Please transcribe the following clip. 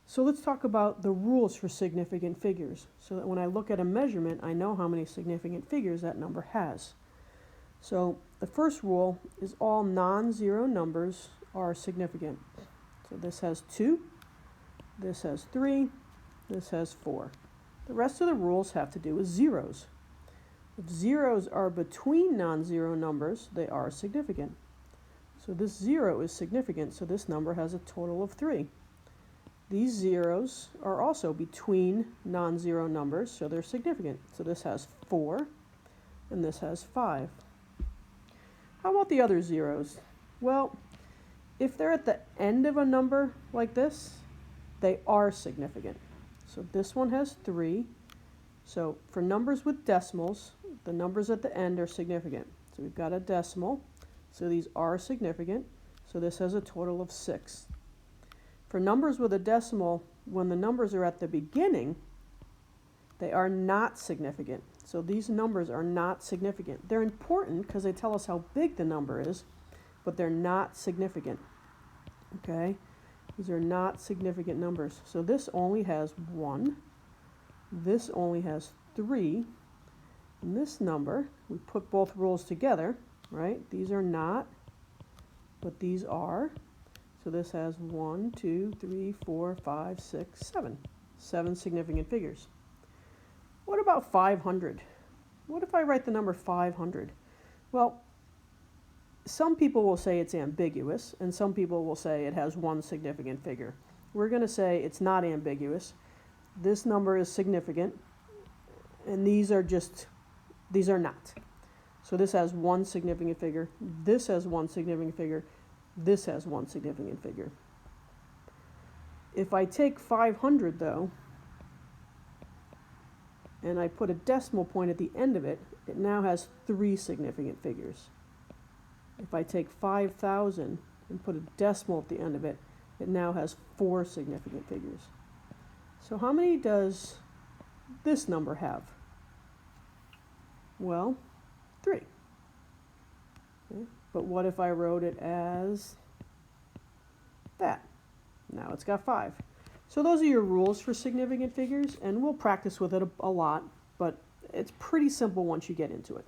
So let's talk about the rules for significant figures, so that when I look at a measurement, I know how many significant figures that number has. So the first rule is all non-zero numbers are significant. So this has 2, this has 3, this has 4. The rest of the rules have to do with zeros. If zeros are between non-zero numbers, they are significant. So this 0 is significant, so this number has a total of 3. These zeros are also between non-zero numbers, so they're significant. So this has 4, and this has 5. How about the other zeros? Well, if they're at the end of a number like this, they are significant. So this one has 3. So for numbers with decimals, the numbers at the end are significant. So we've got a decimal, so these are significant. So this has a total of 6. For numbers with a decimal, when the numbers are at the beginning, they are not significant. So these numbers are not significant. They're important because they tell us how big the number is, but they're not significant. Okay? These are not significant numbers. So this only has 1. This only has 3. And this number, we put both rules together, right? These are not, but these are. So this has 1, 2, 3, 4, 5, 6, 7. 7 significant figures. What about 500? What if I write the number 500? Well, some people will say it's ambiguous, and some people will say it has one significant figure. We're going to say it's not ambiguous. This number is significant, and these are not. So this has one significant figure. This has one significant figure. This has one significant figure. If I take 500, though, and I put a decimal point at the end of it, it now has 3 significant figures. If I take 5,000 and put a decimal at the end of it, it now has 4 significant figures. So how many does this number have? Well, 3. Okay. But what if I wrote it as that? Now it's got 5. So those are your rules for significant figures, and we'll practice with it a lot, but it's pretty simple once you get into it.